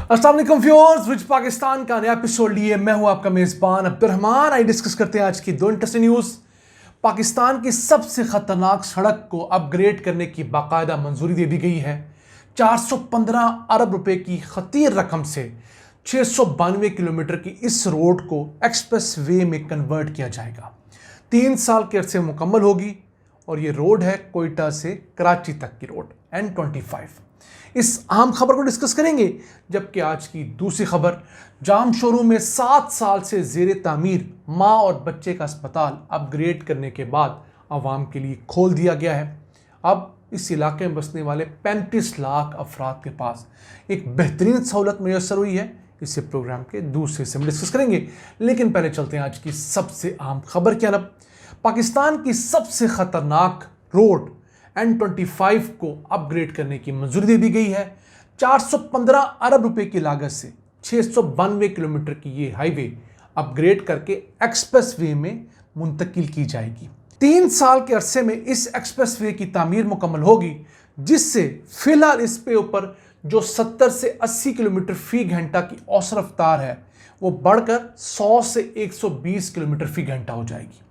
अस्सलाम वालेकुम व्यूअर्स, विच पाकिस्तान का नया एपिसोड लिए मैं हूं आपका मेज़बान अब्दुर्रहमान। आई डिस्कस करते हैं आज की दो इंटरेस्टिंग न्यूज़। पाकिस्तान की सबसे खतरनाक सड़क को अपग्रेड करने की बाकायदा मंजूरी दे दी गई है। 415 अरब रुपए की खतीर रकम से 692 किलोमीटर की इस रोड को एक्सप्रेस वे में कन्वर्ट किया जाएगा। 3 साल के अरसे में मुकम्मल होगी और ये रोड है कोयटा से कराची तक की रोड N25। इस अहम खबर को डिस्कस करेंगे, जबकि आज की दूसरी खबर, जाम शोरूम में 7 साल से जेर तामीर माँ और बच्चे का अस्पताल अपग्रेड करने के बाद आवाम के लिए खोल दिया गया है। अब इस इलाके में बसने वाले 35 लाख अफराद के पास एक बेहतरीन सहूलत मैसर हुई है। इसे प्रोग्राम के दूसरे हिस्से में डिस्कस करेंगे, लेकिन पहले चलते हैं आज की सबसे अहम खबर की तरफ। पाकिस्तान की सबसे खतरनाक रोड N25 को अपग्रेड करने की मंजूरी दे दी गई है। 415 अरब रुपए की लागत से 692 किलोमीटर की ये हाईवे अपग्रेड करके एक्सप्रेस वे में मुंतकिल की जाएगी। 3 साल के अरसे में इस एक्सप्रेस वे की तामीर मुकम्मल होगी, जिससे फिलहाल इस पे ऊपर जो 70 से 80 किलोमीटर फी घंटा की औसत रफ्तार है वो बढ़कर 100 से 120 किलोमीटर फी घंटा हो जाएगी।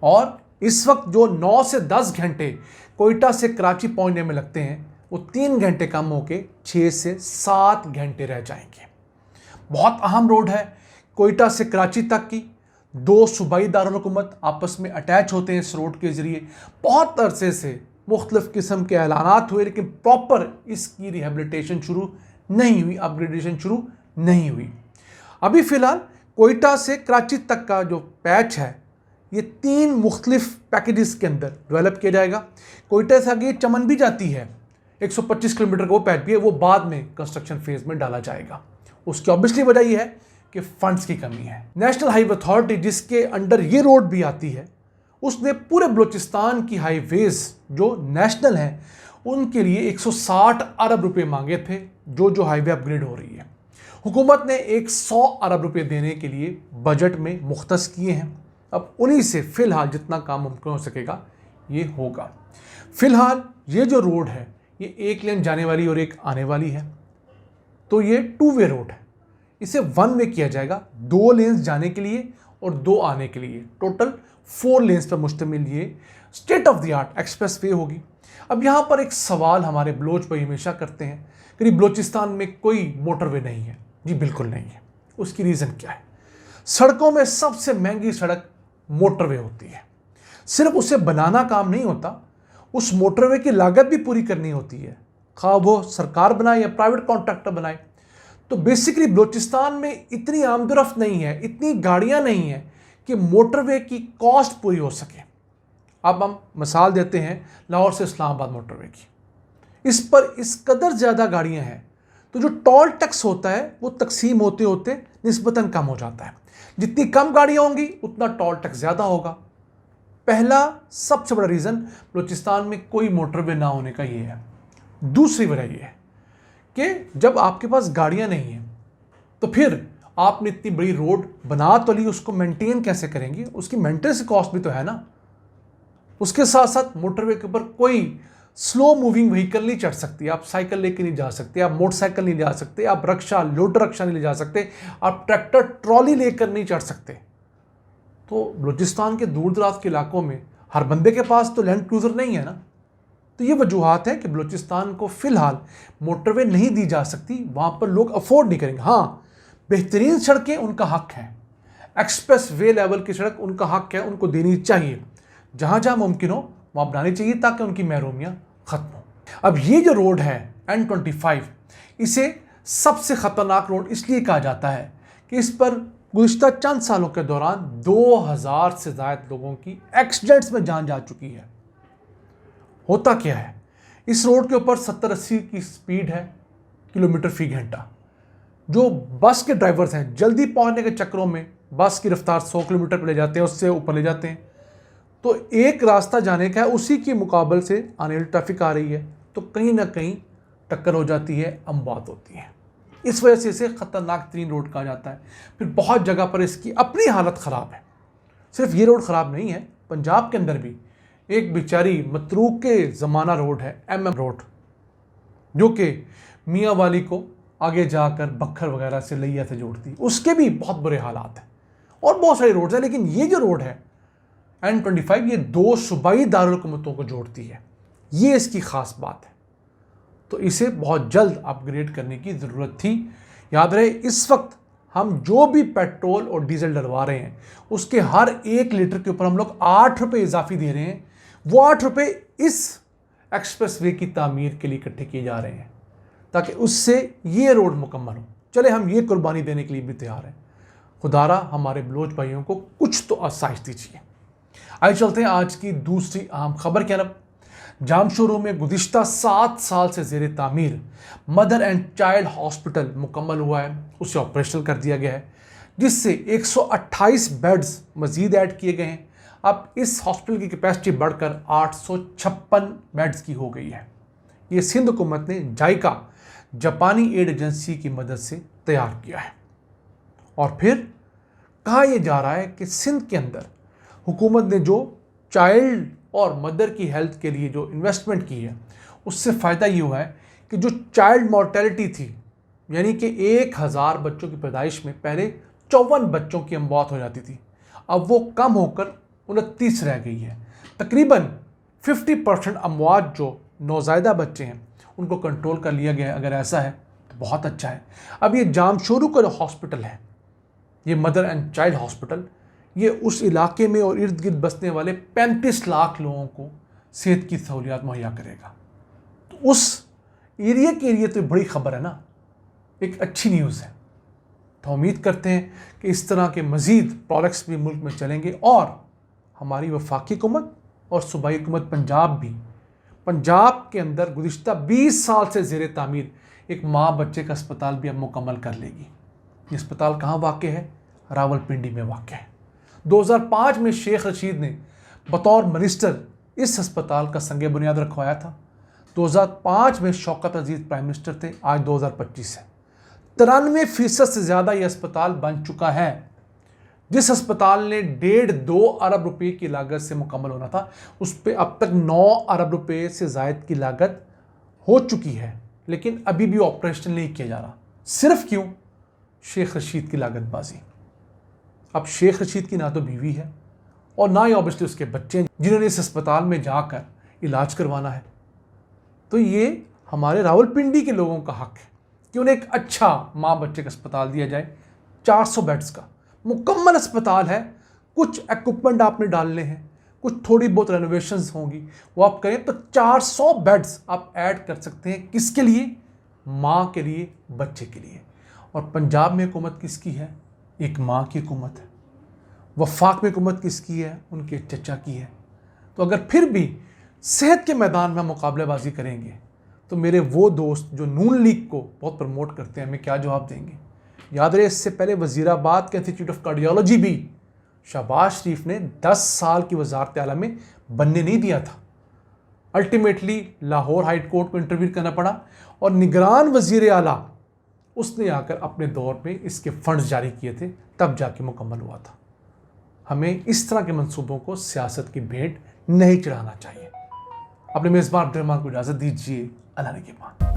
और इस वक्त जो 9 से 10 घंटे कोयटा से कराची पहुंचने में लगते हैं वो 3 घंटे कम होकर 6 से 7 घंटे रह जाएंगे। बहुत अहम रोड है। कोयटा से कराची तक की 2 सूबाई दारुल-हुकूमत आपस में अटैच होते हैं। इस रोड के ज़रिए बहुत अरसे से मुख्तलिफ किस्म के ऐलानात हुए, लेकिन प्रॉपर इसकी रिहेबिलिटेशन शुरू नहीं हुई, अपग्रेडेशन शुरू नहीं हुई। अभी फ़िलहाल कोयटा से कराची तक का जो पैच है ये 3 मुख्तलिफ पैकेजेस के अंदर डेवलप किया जाएगा। कोयटा से आगे चमन भी जाती है, 125 किलोमीटर का वो पैच भी है, वो बाद में कंस्ट्रक्शन फेज में डाला जाएगा। उसकी ऑब्वियसली वजह यह है कि फंड्स की कमी है। नेशनल हाईवे अथॉरिटी, जिसके अंडर ये रोड भी आती है, उसने पूरे बलूचिस्तान की हाईवेज जो नेशनल हैं उनके लिए 160 अरब रुपए मांगे थे, जो हाईवे अपग्रेड हो रही है। हुकूमत ने 100 अरब रुपए देने के लिए बजट में मुख्तस किए हैं। अब उन्हीं से फिलहाल जितना काम मुमकिन हो सकेगा ये होगा। फिलहाल ये जो रोड है ये एक लेन जाने वाली और एक आने वाली है, तो ये 2 वे रोड है। इसे 1 वे किया जाएगा, 2 लेन्स जाने के लिए और 2 आने के लिए, टोटल 4 लेन्स पर मुश्तमिल ये state of the art express way होगी। अब यहाँ पर एक सवाल हमारे बलोच भाई हमेशा करते हैं कि बलूचिस्तान में कोई मोटरवे नहीं है। जी बिल्कुल नहीं है। उसकी रीज़न क्या है? सड़कों में सबसे महंगी सड़क मोटरवे होती है। सिर्फ उसे बनाना काम नहीं होता, उस मोटरवे की लागत भी पूरी करनी होती है, खा वो सरकार बनाए या प्राइवेट कॉन्ट्रैक्टर बनाए। तो बेसिकली बलूचिस्तान में इतनी आमदोरफ्त नहीं है, इतनी गाड़ियां नहीं है कि मोटरवे की कॉस्ट पूरी हो सके। अब हम मिसाल देते हैं लाहौर से इस्लामाबाद मोटरवे की। इस पर इस कदर ज़्यादा गाड़ियां हैं तो जो टोल टैक्स होता है वो तकसीम होते होते निस्बतन कम हो जाता है। जितनी कम गाड़ियाँ होंगी उतना टोल टैक्स ज़्यादा होगा। पहला सबसे बड़ा रीज़न बलूचिस्तान में कोई मोटरवे ना होने का ये है। दूसरी वजह ये है कि जब आपके पास गाड़ियाँ नहीं हैं तो फिर आपने इतनी बड़ी रोड बना तो ली, उसको मेंटेन कैसे करेंगे? उसकी मेंटेनेंस कॉस्ट भी तो है ना। उसके साथ साथ मोटरवे के ऊपर कोई स्लो मूविंग व्हीकल नहीं चढ़ सकती, आप साइकिल लेके नहीं जा सकते, आप मोटरसाइकिल नहीं जा सकते, आप रक्षा लोडर रक्षा नहीं ले जा सकते, आप ट्रैक्टर ट्रॉली लेकर नहीं चढ़ सकते। तो बलूचिस्तान के दूर दराज के इलाकों में हर बंदे के पास तो लैंड क्रूज़र नहीं है ना। तो ये वजूहत है कि बलूचिस्तान को फ़िलहाल मोटरवे नहीं दी जा सकती, वहाँ पर लोग अफोर्ड नहीं करेंगे। हाँ, बेहतरीन सड़कें उनका हक है, एक्सप्रेस वे लेवल की सड़क उनका हक है, उनको देनी चाहिए। जहाँ जहाँ मुमकिन हो वहाँ बनानी चाहिए ताकि उनकी महरूमियाँ ख़त्म हो। अब ये जो रोड है N25, इसे सबसे ख़तरनाक रोड इसलिए कहा जाता है कि इस पर गुज़िश्ता चंद सालों के दौरान 2000 से ज़्यादा लोगों की एक्सीडेंट्स में जान जा चुकी है। होता क्या है, इस रोड के ऊपर 70-80 की स्पीड है किलोमीटर फी घंटा। जो बस के ड्राइवर्स हैं जल्दी पहुंचने के चक्करों में बस की रफ्तार 100 किलोमीटर पर ले जाते हैं, उससे ऊपर ले जाते हैं। तो एक रास्ता जाने का है, उसी के मुकाबले से आने वाली ट्रैफिक आ रही है तो कहीं ना कहीं टक्कर हो जाती है, अमवात होती है। इस वजह से इसे ख़तरनाक तरीन रोड कहा जाता है। फिर बहुत जगह पर इसकी अपनी हालत ख़राब है। सिर्फ ये रोड ख़राब नहीं है, पंजाब के अंदर भी एक बेचारी मतरूक के ज़माना रोड है MM रोड, जो कि मियाँ वाली को आगे जाकर बखर वगैरह से लिया से जोड़ती है, उसके भी बहुत बुरे हालात हैं। और बहुत सारी रोड्स हैं, लेकिन ये जो रोड है N25 ये 2 सूबाई दारुल हुकूमतों को जोड़ती है, ये इसकी ख़ास बात है। तो इसे बहुत जल्द अपग्रेड करने की ज़रूरत थी। याद रहे, इस वक्त हम जो भी पेट्रोल और डीजल डलवा रहे हैं उसके हर 1 लीटर के ऊपर हम लोग 8 रुपये इजाफी दे रहे हैं। वो 8 रुपये इस एक्सप्रेस वे की तामीर के लिए इकट्ठे किए जा रहे हैं ताकि उससे ये रोड मुकम्मल हो। चले, हम ये कुर्बानी देने के लिए भी तैयार हैं। खुदारा हमारे बलोच भाइयों को कुछ तो आसाइश दीजिए। आइए चलते हैं आज की दूसरी अहम खबर की तरफ। जामशोरू में गुज़िश्ता 7 साल से ज़ेर तामीर मदर एंड चाइल्ड हॉस्पिटल मुकम्मल हुआ है, उसे ऑपरेशनल कर दिया गया है, जिससे 128 बेड्स मज़ीद ऐड किए गए हैं। अब इस हॉस्पिटल की कैपेसिटी बढ़कर 856 बेड्स की हो गई है। ये सिंध हुकूमत ने जायका जापानी एड एजेंसी की मदद से तैयार किया है। और फिर कहा यह जा रहा है कि सिंध के अंदर हुकूमत ने जो चाइल्ड और मदर की हेल्थ के लिए जो इन्वेस्टमेंट की है उससे फ़ायदा ये हुआ है कि जो चाइल्ड मॉर्टेलिटी थी, यानी कि 1000 बच्चों की पैदाइश में पहले 54 बच्चों की अमवात हो जाती थी, अब वो कम होकर 29 रह गई है। तकरीबन 50% अमवात जो नौज़ायदा बच्चे हैं उनको कंट्रोल कर लिया गया है। अगर ऐसा है तो बहुत अच्छा है। अब ये जामशोरू का जो हॉस्पिटल है, ये मदर एंड चाइल्ड हॉस्पिटल, ये उस इलाके में और इर्द गिर्द बसने वाले 35 लाख लोगों को सेहत की सहूलियात मुहैया करेगा। तो उस एरिया के लिए तो बड़ी खबर है ना, एक अच्छी न्यूज़ है। तो उम्मीद करते हैं कि इस तरह के मज़ीद प्रोडक्ट्स भी मुल्क में चलेंगे और हमारी वफाकी हुकूमत और सूबाई हुकूमत पंजाब के अंदर गुज़िश्ता 20 साल से ज़ेर तामीर एक माँ बच्चे का अस्पताल भी अब मुकम्मल कर लेगी। ये अस्पताल कहाँ वाक़ है? रावलपिंडी में वाक़ है। 2005 में शेख रशीद ने बतौर मिनिस्टर इस अस्पताल का संग बुनियाद रखवाया था। 2005 में शौकत अजीज़ प्राइम मिनिस्टर थे, आज 2025 है। 93% से ज़्यादा ये अस्पताल बन चुका है। जिस अस्पताल ने 1.5-2 अरब रुपए की लागत से मुकम्मल होना था, उस पर अब तक 9 अरब रुपए से ज़ायद की लागत हो चुकी है, लेकिन अभी भी ऑपरेशन नहीं किया जा रहा। सिर्फ क्यों? शेख रशीद की लागतबाजी। अब शेख रशीद की ना तो बीवी है और ना ही ऑब्वियसली उसके बच्चे हैं जिन्होंने इस अस्पताल में जाकर इलाज करवाना है। तो ये हमारे रावलपिंडी के लोगों का हक है कि उन्हें एक अच्छा माँ बच्चे का अस्पताल दिया जाए। 400 बेड्स का मुकम्मल अस्पताल है। कुछ इक्विपमेंट आपने डालने हैं, कुछ थोड़ी बहुत रेनोवेशंस होंगी, वो आप करें तो 400 बेड्स आप ऐड कर सकते हैं। किसके लिए? माँ के लिए, बच्चे के लिए। और पंजाब में हुकूमत किसकी है? एक माँ की हुकूमत है। वफाक में हुकूमत किसकी है? उनके चचा की है। तो अगर फिर भी सेहत के मैदान में मुकाबलेबाजी करेंगे तो मेरे वो दोस्त जो नून लीग को बहुत प्रमोट करते हैं, हमें क्या जवाब देंगे? याद रहे, इससे पहले वज़ीराबाद के इंस्टीट्यूट ऑफ कार्डियोलॉजी भी शहबाज शरीफ ने 10 साल की वज़ारत आला में बनने नहीं दिया था। अल्टीमेटली लाहौर हाई कोर्ट को इंटरव्यू करना पड़ा और निगरान वज़ीर आला उसने आकर अपने दौर में इसके फंड्स जारी किए थे, तब जाके मुकम्मल हुआ था। हमें इस तरह के मंसूबों को सियासत की भेंट नहीं चढ़ाना चाहिए। अपने मेज़बान अब्दुर्रहमान को इजाज़त दीजिए। अल्लाह ने के बाद।